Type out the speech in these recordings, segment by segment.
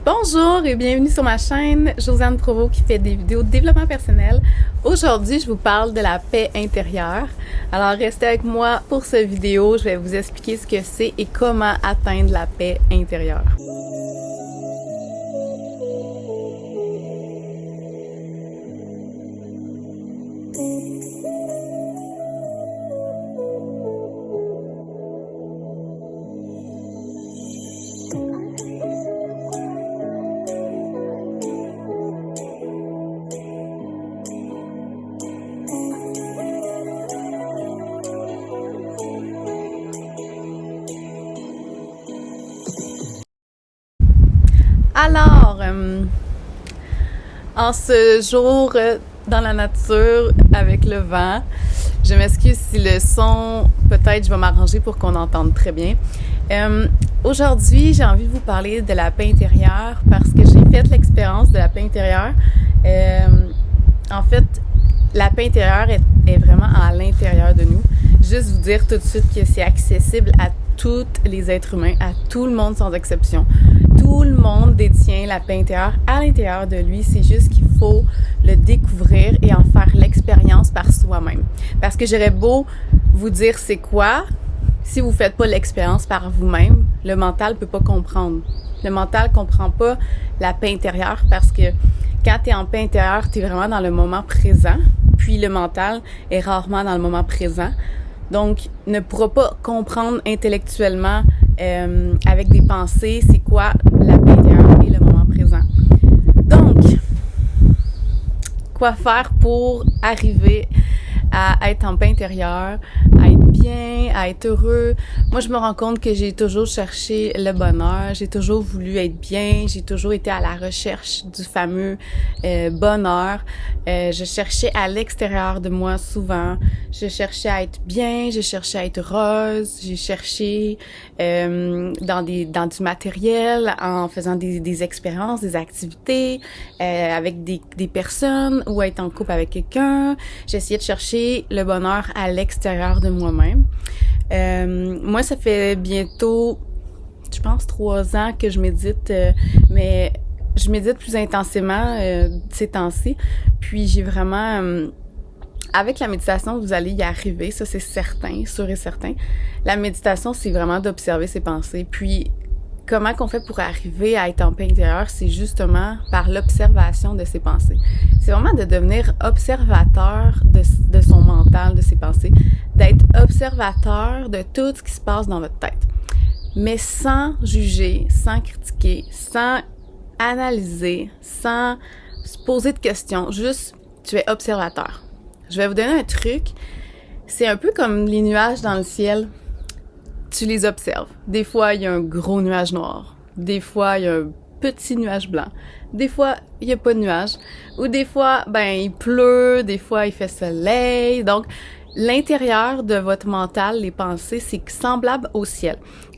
Bonjour et bienvenue sur ma chaîne Josiane Provost qui fait des vidéos de développement personnel. Aujourd'hui, je vous parle de la paix intérieure. Alors, restez avec moi pour cette vidéo. Je vais vous expliquer ce que c'est et comment atteindre la paix intérieure. Alors, en ce jour dans la nature avec le vent, je m'excuse si le son, peut-être je vais m'arranger pour qu'on entende très bien. Aujourd'hui, j'ai envie de vous parler de la paix intérieure parce que j'ai fait l'expérience de la paix intérieure. En fait, la paix intérieure est vraiment à l'intérieur de nous. Juste vous dire tout de suite que c'est accessible à tous les êtres humains, à tout le monde sans exception. Tout le monde détient la paix intérieure à l'intérieur de lui. C'est juste qu'il faut le découvrir et en faire l'expérience par soi-même. Parce que j'aurais beau vous dire c'est quoi, si vous faites pas l'expérience par vous-même, le mental peut pas comprendre. Le mental comprend pas la paix intérieure parce que quand tu es en paix intérieure, tu es vraiment dans le moment présent. Puis le mental est rarement dans le moment présent. Donc, ne pourra pas comprendre intellectuellement avec des pensées c'est quoi la paix intérieure et le moment présent. Donc, quoi faire pour arriver à être en paix intérieure, à être bien, à être heureux. Moi, je me rends compte que j'ai toujours cherché le bonheur, j'ai toujours voulu être bien, j'ai toujours été à la recherche du fameux bonheur. Je cherchais à l'extérieur de moi souvent, je cherchais à être bien, je cherchais à être heureuse, j'ai cherché dans du matériel, en faisant des expériences, des activités, avec des personnes ou être en couple avec quelqu'un. J'essayais de chercher le bonheur à l'extérieur de moi-même. Moi, ça fait bientôt, je pense, 3 ans que je médite, mais je médite plus intensément ces temps-ci. Puis j'ai vraiment... avec la méditation, vous allez y arriver, ça c'est certain, sûr et certain. La méditation, c'est vraiment d'observer ses pensées. Puis comment qu'on fait pour arriver à être en paix intérieure, c'est justement par l'observation de ses pensées. C'est vraiment de devenir observateur de son mental, de ses pensées, d'être observateur de tout ce qui se passe dans votre tête. Mais sans juger, sans critiquer, sans analyser, sans se poser de questions, juste tu es observateur. Je vais vous donner un truc, c'est un peu comme les nuages dans le ciel. Tu les observes. Des fois, il y a un gros nuage noir. Des fois, il y a un petit nuage blanc. Des fois, il n'y a pas de nuage. Ou des fois, il pleut. Des fois, il fait soleil. Donc, l'intérieur de votre mental, les pensées, c'est semblable au ciel.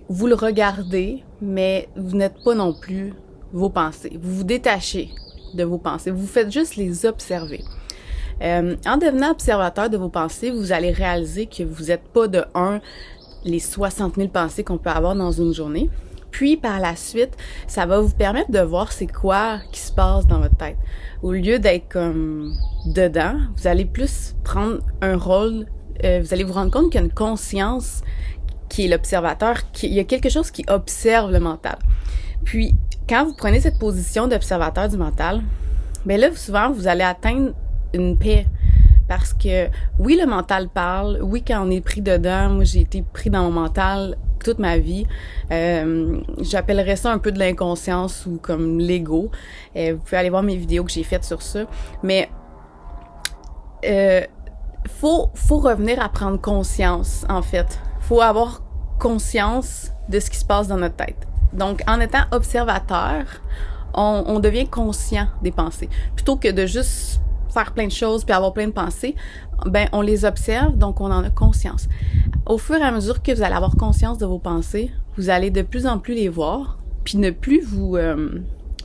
Vous le regardez, mais vous n'êtes pas non plus vos pensées. Vous vous détachez de vos pensées. Vous faites juste les observer. En devenant observateur de vos pensées, vous allez réaliser que vous n'êtes pas de les 60 000 pensées qu'on peut avoir dans une journée. Puis, par la suite, ça va vous permettre de voir c'est quoi qui se passe dans votre tête. Au lieu d'être comme dedans, vous allez plus prendre un rôle, vous allez vous rendre compte qu'il y a une conscience qui est l'observateur, qu'il y a quelque chose qui observe le mental. Puis, quand vous prenez cette position d'observateur du mental, là, souvent, vous allez atteindre une paix. Parce que, oui, le mental parle. Oui, quand on est pris dedans, moi, j'ai été pris dans mon mental toute ma vie. J'appellerais ça un peu de l'inconscience ou comme l'ego. Vous pouvez aller voir mes vidéos que j'ai faites sur ça. Mais, faut revenir à prendre conscience, en fait. Faut avoir conscience de ce qui se passe dans notre tête. Donc, en étant observateur, on devient conscient des pensées. Plutôt que de juste faire plein de choses puis avoir plein de pensées, on les observe, donc on en a conscience. Au fur et à mesure que vous allez avoir conscience de vos pensées, vous allez de plus en plus les voir, puis ne plus vous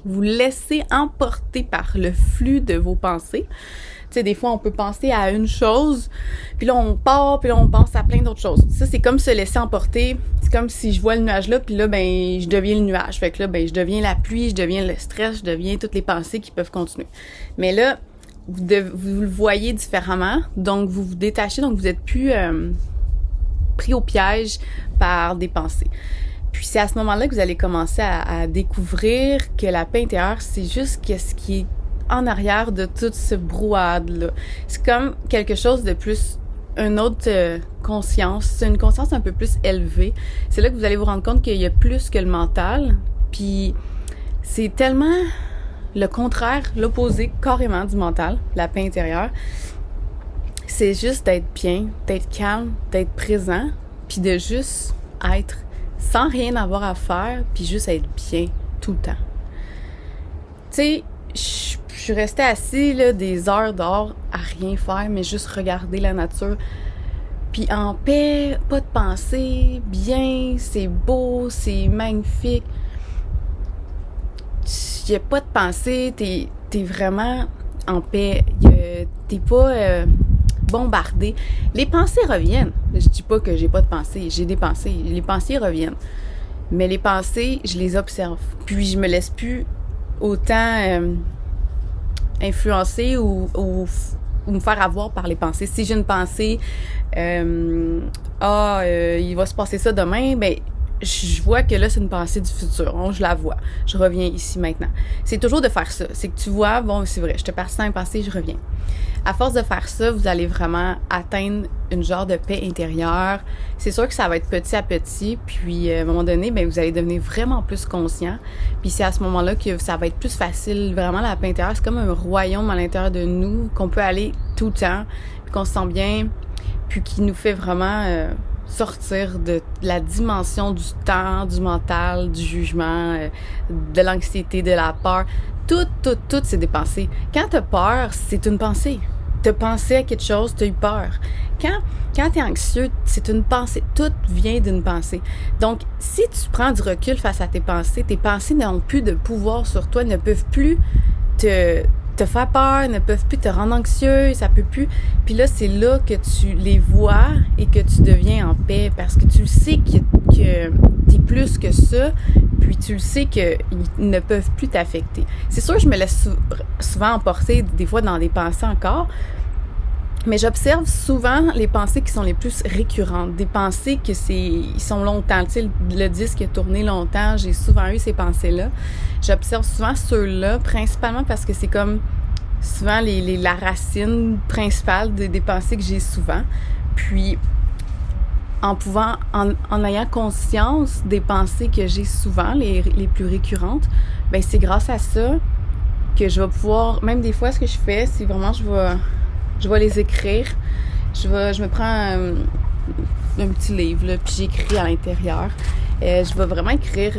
vous laissez emporter par le flux de vos pensées. Tu sais, des fois, on peut penser à une chose, puis là, on part, puis là, on pense à plein d'autres choses. Ça, c'est comme se laisser emporter. C'est comme si je vois le nuage là, puis là, ben, je deviens le nuage. Fait que là, ben, je deviens la pluie, je deviens le stress, je deviens toutes les pensées qui peuvent continuer. Mais là, vous le voyez différemment, donc vous vous détachez, donc vous êtes plus pris au piège par des pensées. Puis c'est à ce moment-là que vous allez commencer à découvrir que la paix intérieure, c'est juste ce qui est en arrière de toute ce brouhaha-là. C'est comme quelque chose de plus, une autre conscience, c'est une conscience un peu plus élevée. C'est là que vous allez vous rendre compte qu'il y a plus que le mental, puis c'est tellement le contraire, l'opposé carrément du mental, la paix intérieure. C'est juste d'être bien, d'être calme, d'être présent, puis de juste être sans rien avoir à faire, puis juste être bien tout le temps. Tu sais, je suis restée assise là, des heures dehors à rien faire, mais juste regarder la nature. Puis en paix, pas de pensée, bien, c'est beau, c'est magnifique. Il n'y a pas de pensée, t'es vraiment en paix. T'es pas bombardé. Les pensées reviennent. Je dis pas que j'ai pas de pensée, j'ai des pensées. Les pensées reviennent. Mais les pensées, je les observe. Puis je me laisse plus autant influencer ou me faire avoir par les pensées. Si j'ai une pensée, il va se passer ça demain, ben je vois que là, c'est une pensée du futur. Donc, je la vois. Je reviens ici maintenant. C'est toujours de faire ça. C'est que tu vois, bon, c'est vrai, je te passe ça une pensée, je reviens. À force de faire ça, vous allez vraiment atteindre une genre de paix intérieure. C'est sûr que ça va être petit à petit, puis à un moment donné, ben vous allez devenir vraiment plus conscient. Puis c'est à ce moment-là que ça va être plus facile. Vraiment, la paix intérieure, c'est comme un royaume à l'intérieur de nous, qu'on peut aller tout le temps, puis qu'on se sent bien, puis qui nous fait vraiment sortir de la dimension du temps, du mental, du jugement, de l'anxiété, de la peur. Tout, c'est des pensées. Quand t'as peur, c'est une pensée. T'as pensé à quelque chose, t'as eu peur. Quand t'es anxieux, c'est une pensée. Tout vient d'une pensée. Donc, si tu prends du recul face à tes pensées n'ont plus de pouvoir sur toi, ne peuvent plus te faire peur, ne peuvent plus te rendre anxieux, ça peut plus. Puis là, c'est là que tu les vois et que tu deviens en paix parce que tu le sais que t'es plus que ça, puis tu le sais qu'ils ne peuvent plus t'affecter. C'est sûr, je me laisse souvent emporter des fois dans des pensées encore, mais j'observe souvent les pensées qui sont les plus récurrentes, des pensées que ils sont longtemps. Tu sais, le disque a tourné longtemps, j'ai souvent eu ces pensées-là. J'observe souvent ceux-là, principalement parce que c'est comme souvent la racine principale des pensées que j'ai souvent. Puis, en ayant conscience des pensées que j'ai souvent, les plus récurrentes, ben c'est grâce à ça que je vais pouvoir, même des fois, ce que je fais, c'est vraiment, je vais les écrire. Je me prends un petit livre, là, puis j'écris à l'intérieur. Je vais vraiment écrire,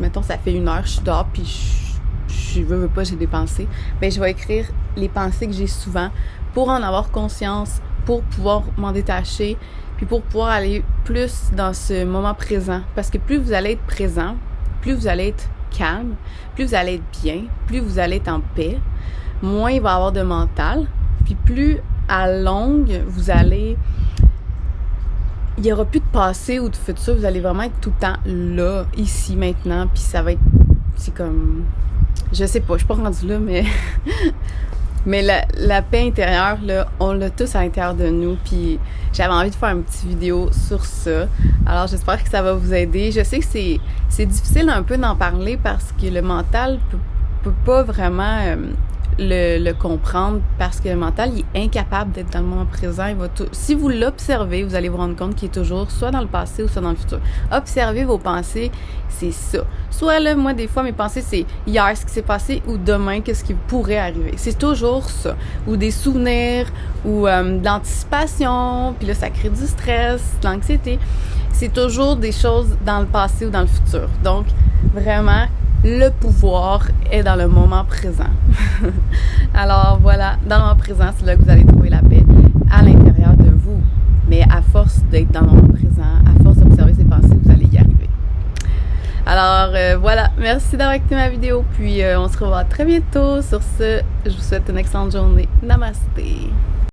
mettons, ça fait 1 heure, je suis dehors, puis je veux pas, j'ai des pensées. Ben, je vais écrire les pensées que j'ai souvent pour en avoir conscience, pour pouvoir m'en détacher, puis pour pouvoir aller plus dans ce moment présent. Parce que plus vous allez être présent, plus vous allez être calme, plus vous allez être bien, plus vous allez être en paix, moins il va y avoir de mental, puis plus à longue, il y aura plus de passé ou de futur, vous allez vraiment être tout le temps là, ici, maintenant, puis ça va être, c'est comme, je sais pas, je suis pas rendue là, mais la paix intérieure, là, on l'a tous à l'intérieur de nous, puis j'avais envie de faire une petite vidéo sur ça. Alors, j'espère que ça va vous aider. Je sais que c'est difficile un peu d'en parler parce que le mental peut pas vraiment le comprendre parce que le mental, il est incapable d'être dans le moment présent. Si vous l'observez, vous allez vous rendre compte qu'il est toujours soit dans le passé ou soit dans le futur. Observez vos pensées, c'est ça. Soit là, moi, des fois, mes pensées, c'est hier, ce qui s'est passé, ou demain, qu'est-ce qui pourrait arriver. C'est toujours ça. Ou des souvenirs, ou de l'anticipation, puis là, ça crée du stress, de l'anxiété. C'est toujours des choses dans le passé ou dans le futur. Donc, vraiment, le pouvoir est dans le moment présent. Alors voilà, dans le moment présent, c'est là que vous allez trouver la paix à l'intérieur de vous. Mais à force d'être dans le moment présent, à force d'observer ses pensées, vous allez y arriver. Alors Alors voilà, merci d'avoir écouté ma vidéo, puis on se revoit très bientôt. Sur ce, je vous souhaite une excellente journée. Namasté!